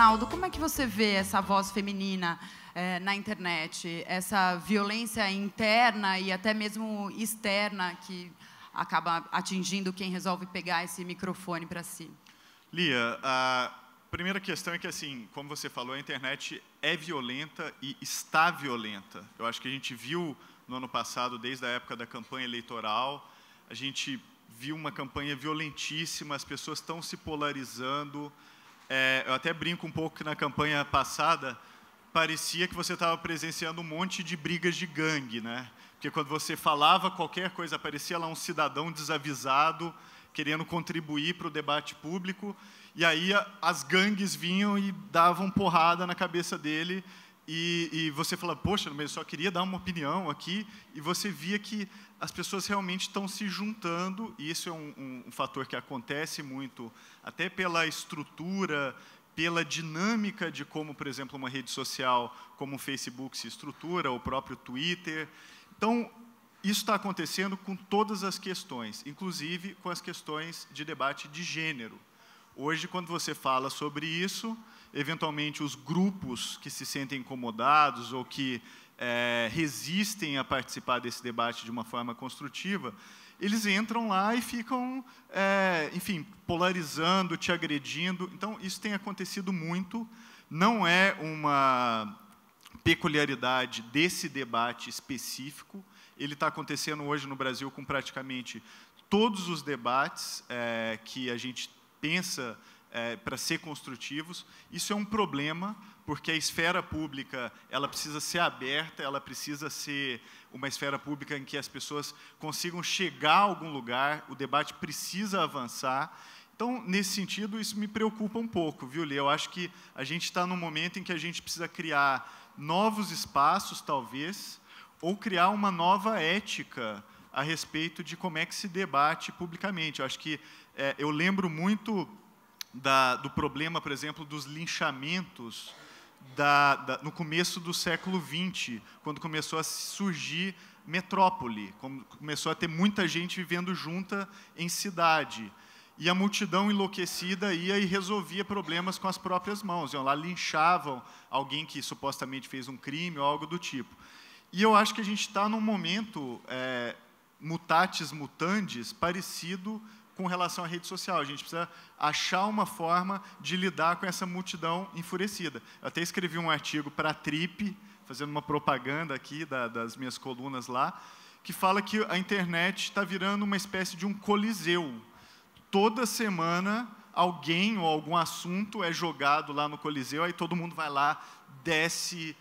Ronaldo, como é que você vê essa voz feminina na internet? Essa violência interna e até mesmo externa que acaba atingindo quem resolve pegar esse microfone para si? Lia, a primeira questão é que, assim, como você falou, a internet é violenta e está violenta. Eu acho que a gente viu no ano passado, desde a época da campanha eleitoral, a gente viu uma campanha violentíssima, as pessoas estão se polarizando. Eu até brinco um pouco que na campanha passada parecia que você estava presenciando um monte de brigas de gangue, né? Porque quando você falava qualquer coisa, aparecia lá um cidadão desavisado, querendo contribuir para o debate público, e aí as gangues vinham e davam porrada na cabeça dele, e você fala, poxa, mas eu só queria dar uma opinião aqui, e você via que as pessoas realmente estão se juntando, e isso é um fator que acontece muito, até pela estrutura, pela dinâmica de como, por exemplo, uma rede social como o Facebook se estrutura, o próprio Twitter. Então, isso está acontecendo com todas as questões, inclusive com as questões de debate de gênero. Hoje, quando você fala sobre isso, eventualmente os grupos que se sentem incomodados ou que resistem a participar desse debate de uma forma construtiva, eles entram lá e ficam, enfim, polarizando, te agredindo. Então, isso tem acontecido muito, não é uma peculiaridade desse debate específico, ele está acontecendo hoje no Brasil com praticamente todos os debates que a gente pensa para ser construtivos. Isso é um problema, porque a esfera pública ela precisa ser aberta, ela precisa ser uma esfera pública em que as pessoas consigam chegar a algum lugar, o debate precisa avançar. Então, nesse sentido, isso me preocupa um pouco, viu, Lê? Eu acho que a gente está num momento em que a gente precisa criar novos espaços, talvez, ou criar uma nova ética a respeito de como é que se debate publicamente. Eu acho que eu lembro muito do problema, por exemplo, dos linchamentos no começo do século XX, quando começou a surgir metrópole, começou a ter muita gente vivendo junta em cidade. E a multidão enlouquecida ia e resolvia problemas com as próprias mãos. Iam lá, linchavam alguém que supostamente fez um crime ou algo do tipo. E eu acho que a gente está num momento, mutatis mutandis, parecido com relação à rede social. A gente precisa achar uma forma de lidar com essa multidão enfurecida. Eu até escrevi um artigo para a Trip, fazendo uma propaganda aqui das minhas colunas lá, que fala que a internet está virando uma espécie de um coliseu. Toda semana, alguém ou algum assunto é jogado lá no coliseu, aí todo mundo vai lá, desce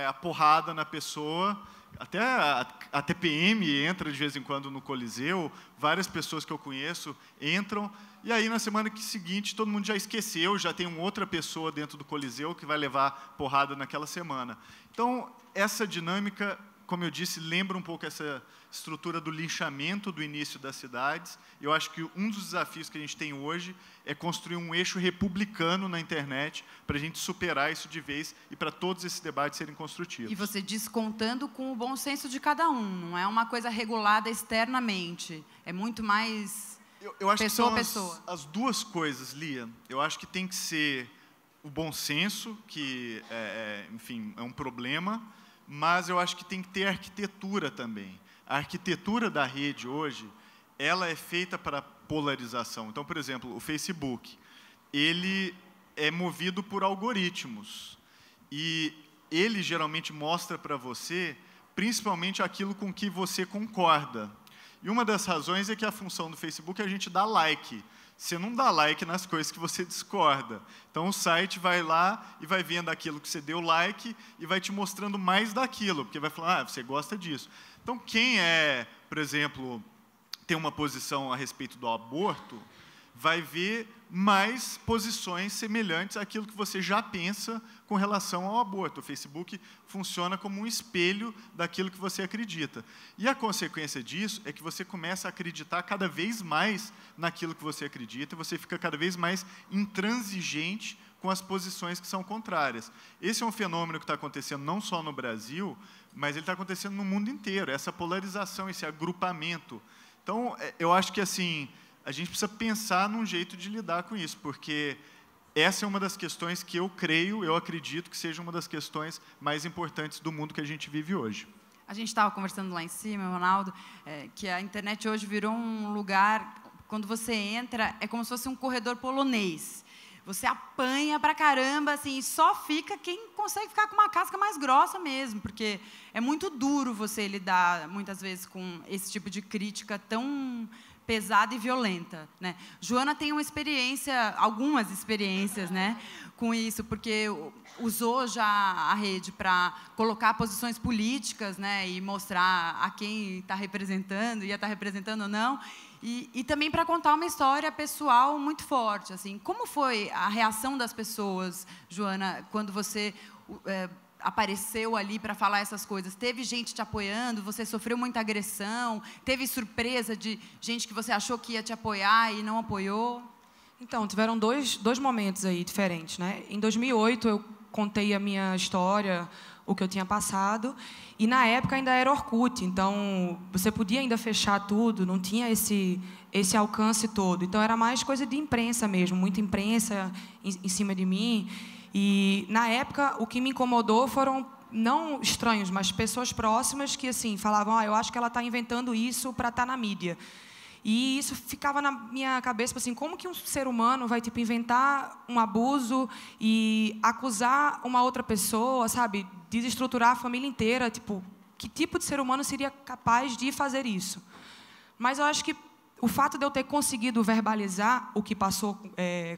a porrada na pessoa. Até a TPM entra de vez em quando no Coliseu, várias pessoas que eu conheço entram, e aí na semana seguinte todo mundo já esqueceu, já tem uma outra pessoa dentro do Coliseu que vai levar porrada naquela semana. Então, essa dinâmica, como eu disse, lembra um pouco essa estrutura do linchamento do início das cidades. Eu acho que um dos desafios que a gente tem hoje é construir um eixo republicano na internet para a gente superar isso de vez e para todos esses debates serem construtivos. E você diz contando com o bom senso de cada um, não é uma coisa regulada externamente, é muito mais eu acho pessoa a que pessoa. As duas coisas, Lia. Eu acho que tem que ser o bom senso, que, enfim, é um problema, mas eu acho que tem que ter arquitetura também. A arquitetura da rede hoje, ela é feita para polarização. Então, por exemplo, o Facebook, ele é movido por algoritmos. E ele geralmente mostra para você, principalmente aquilo com que você concorda. E uma das razões é que a função do Facebook é a gente dar like. Você não dá like nas coisas que você discorda. Então, o site vai lá e vai vendo aquilo que você deu like e vai te mostrando mais daquilo, porque vai falar, você gosta disso. Então, quem por exemplo, tem uma posição a respeito do aborto, vai ver mais posições semelhantes àquilo que você já pensa com relação ao aborto. O Facebook funciona como um espelho daquilo que você acredita. E a consequência disso é que você começa a acreditar cada vez mais naquilo que você acredita, e você fica cada vez mais intransigente com as posições que são contrárias. Esse é um fenômeno que está acontecendo não só no Brasil, mas ele está acontecendo no mundo inteiro, essa polarização, esse agrupamento. Então, eu acho que assim, a gente precisa pensar num jeito de lidar com isso, porque essa é uma das questões que eu acredito que seja uma das questões mais importantes do mundo que a gente vive hoje. A gente estava conversando lá em cima, Ronaldo, que a internet hoje virou um lugar, quando você entra, é como se fosse um corredor polonês. Você apanha pra caramba, assim, e só fica quem consegue ficar com uma casca mais grossa mesmo, porque é muito duro você lidar, muitas vezes, com esse tipo de crítica tão pesada e violenta, né? Joana tem algumas experiências, né, com isso, porque usou já a rede para colocar posições políticas, né, e mostrar a quem está representando, ia estar representando ou não, e também para contar uma história pessoal muito forte, assim. Como foi a reação das pessoas, Joana, quando você apareceu ali para falar essas coisas? Teve gente te apoiando? Você sofreu muita agressão? Teve surpresa de gente que você achou que ia te apoiar e não apoiou? Então, tiveram dois momentos aí diferentes, né? Em 2008, eu contei a minha história, o que eu tinha passado, e na época ainda era Orkut, então você podia ainda fechar tudo, não tinha esse alcance todo. Então, era mais coisa de imprensa mesmo, muita imprensa em cima de mim. E, na época, o que me incomodou foram, não estranhos, mas pessoas próximas que, assim, falavam, eu acho que ela está inventando isso para estar na mídia. E isso ficava na minha cabeça, assim, como que um ser humano vai, tipo, inventar um abuso e acusar uma outra pessoa, sabe? Desestruturar a família inteira, tipo, que tipo de ser humano seria capaz de fazer isso? Mas eu acho que o fato de eu ter conseguido verbalizar o que passou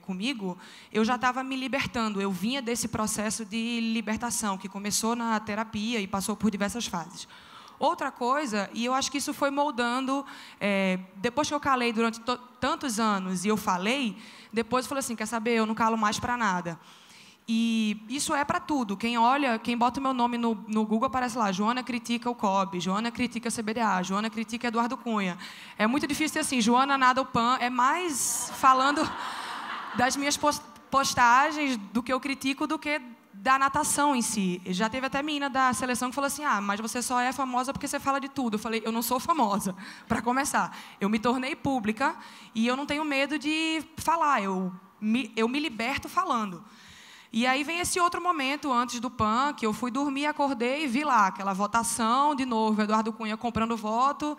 comigo, eu já estava me libertando. Eu vinha desse processo de libertação, que começou na terapia e passou por diversas fases. Outra coisa, e eu acho que isso foi moldando, depois que eu calei durante tantos anos e eu falei, depois eu falei assim, quer saber, eu não calo mais para nada. E isso é para tudo. Quem olha, quem bota o meu nome no Google, aparece lá, Joana critica o COB, Joana critica a CBDA, Joana critica Eduardo Cunha. É muito difícil ter assim, Joana nada o PAN, é mais falando das minhas postagens do que eu critico do que da natação em si. Já teve até menina da seleção que falou assim, mas você só é famosa porque você fala de tudo. Eu falei, eu não sou famosa, para começar. Eu me tornei pública e eu não tenho medo de falar, eu me liberto falando. E aí vem esse outro momento, antes do PAN, que eu fui dormir, acordei e vi lá aquela votação, de novo, Eduardo Cunha comprando voto,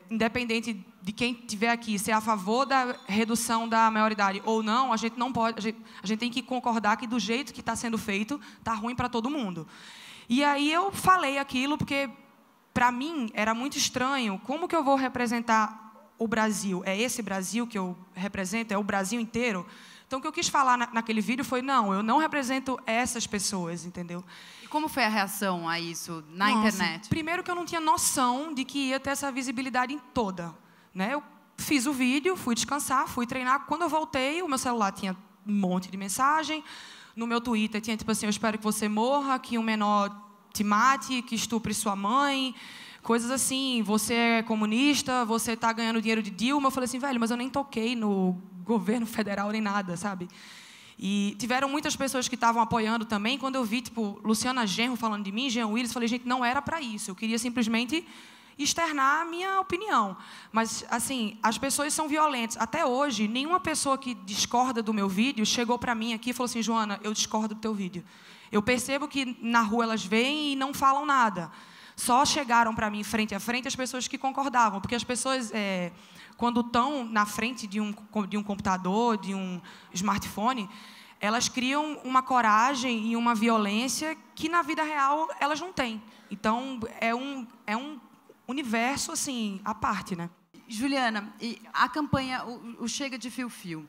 independente de quem estiver aqui, ser a favor da redução da maioridade ou não, a gente não pode, a gente tem que concordar que do jeito que está sendo feito, está ruim para todo mundo. E aí eu falei aquilo, porque para mim era muito estranho, como que eu vou representar o Brasil? É esse Brasil que eu represento? É o Brasil inteiro? Então, o que eu quis falar naquele vídeo foi, não, eu não represento essas pessoas, entendeu? E como foi a reação a isso na internet? Primeiro que eu não tinha noção de que ia ter essa visibilidade toda, né? Eu fiz o vídeo, fui descansar, fui treinar. Quando eu voltei, o meu celular tinha um monte de mensagem. No meu Twitter tinha, tipo assim, eu espero que você morra, que um menor te mate, que estupre sua mãe. Coisas assim, você é comunista, você está ganhando dinheiro de Dilma. Eu falei assim, velho, mas eu nem toquei no governo federal nem nada, sabe? E tiveram muitas pessoas que estavam apoiando também. Quando eu vi, tipo, Luciana Genro falando de mim, Jean Willis, falei, gente, não era para isso. Eu queria simplesmente externar a minha opinião. Mas, assim, as pessoas são violentas. Até hoje, nenhuma pessoa que discorda do meu vídeo chegou para mim aqui e falou assim, Joana, eu discordo do teu vídeo. Eu percebo que na rua elas veem e não falam nada. Só chegaram para mim, frente a frente, as pessoas que concordavam. Porque as pessoas, quando estão na frente de um computador, de um smartphone, elas criam uma coragem e uma violência que, na vida real, elas não têm. Então, é um universo, assim, à parte, né? Juliana, e a campanha, o Chega de Fio-Fio,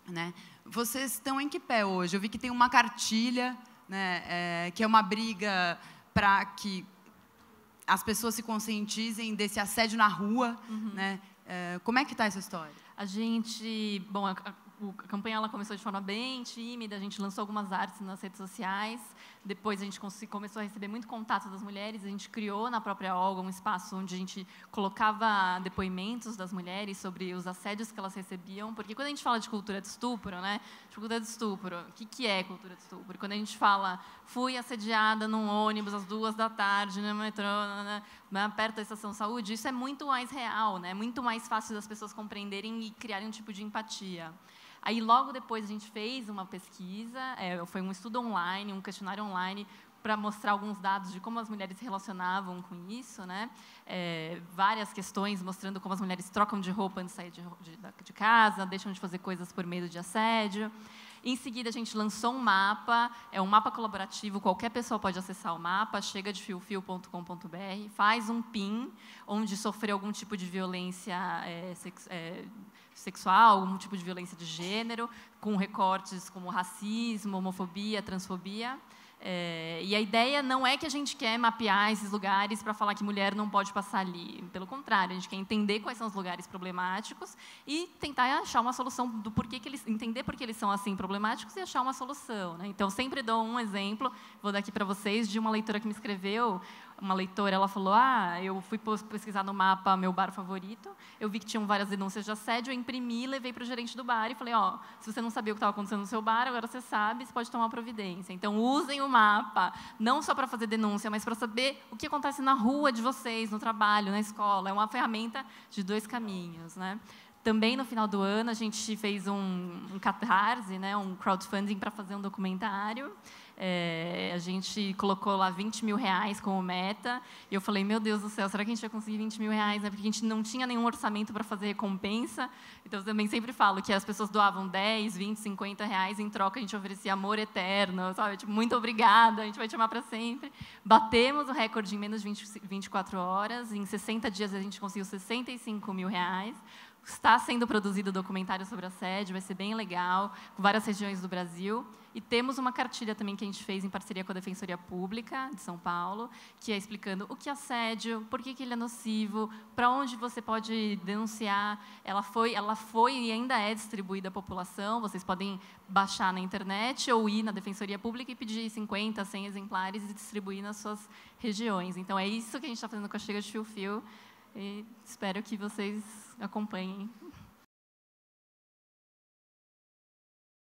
né? Vocês estão em que pé hoje? Eu vi que tem uma cartilha, né, que é uma briga para que as pessoas se conscientizem desse assédio na rua, né? Como é que está essa história? A gente, bom, a campanha ela começou de forma bem tímida, a gente lançou algumas artes nas redes sociais, depois a gente começou a receber muito contato das mulheres, a gente criou na própria Olga um espaço onde a gente colocava depoimentos das mulheres sobre os assédios que elas recebiam, porque quando a gente fala de cultura de estupro, né, cultura de estupro, o que é cultura de estupro? Quando a gente fala, fui assediada num ônibus às 14h no metrô, perto da estação saúde, isso é muito mais real, né, muito mais fácil das pessoas compreenderem e criarem um tipo de empatia. Aí, logo depois, a gente fez uma pesquisa, foi um estudo online, um questionário online, para mostrar alguns dados de como as mulheres se relacionavam com isso, né? Várias questões mostrando como as mulheres trocam de roupa antes de sair de casa, deixam de fazer coisas por medo de assédio. Em seguida, a gente lançou um mapa, é um mapa colaborativo, qualquer pessoa pode acessar o mapa, chega de fiofio.com.br, faz um PIN, onde sofreu algum tipo de violência sexual, algum tipo de violência de gênero, com recortes como racismo, homofobia, transfobia. E a ideia não é que a gente quer mapear esses lugares para falar que mulher não pode passar ali. Pelo contrário, a gente quer entender quais são os lugares problemáticos e tentar achar uma solução do porquê que eles, entender por que eles são assim problemáticos e achar uma solução, né? Então, sempre dou um exemplo, vou dar aqui para vocês, de uma leitora que me escreveu. Uma leitora, ela falou, eu fui pesquisar no mapa meu bar favorito, eu vi que tinham várias denúncias de assédio, eu imprimi, levei para o gerente do bar e falei, se você não sabia o que estava acontecendo no seu bar, agora você sabe, você pode tomar providência. Então, usem o mapa, não só para fazer denúncia, mas para saber o que acontece na rua de vocês, no trabalho, na escola. É uma ferramenta de 2 caminhos, né? Também, no final do ano, a gente fez um catarse, né, um crowdfunding para fazer um documentário. A gente colocou lá R$20 mil como meta. E eu falei, meu Deus do céu, será que a gente vai conseguir R$20 mil? Né? Porque a gente não tinha nenhum orçamento para fazer recompensa. Então, eu também sempre falo que as pessoas doavam 10, 20, 50 reais. Em troca, a gente oferecia amor eterno. Sabe? Tipo, muito obrigada, a gente vai te amar para sempre. Batemos o recorde em menos de 24 horas. Em 60 dias, a gente conseguiu R$65 mil. Está sendo produzido documentário sobre assédio, vai ser bem legal, com várias regiões do Brasil. E temos uma cartilha também que a gente fez em parceria com a Defensoria Pública de São Paulo, que é explicando o que é assédio, por que ele é nocivo, para onde você pode denunciar. Ela foi e ainda é distribuída à população. Vocês podem baixar na internet ou ir na Defensoria Pública e pedir 50, 100 exemplares e distribuir nas suas regiões. Então, é isso que a gente está fazendo com a Chega de Fio-Fio. E espero que vocês acompanhem.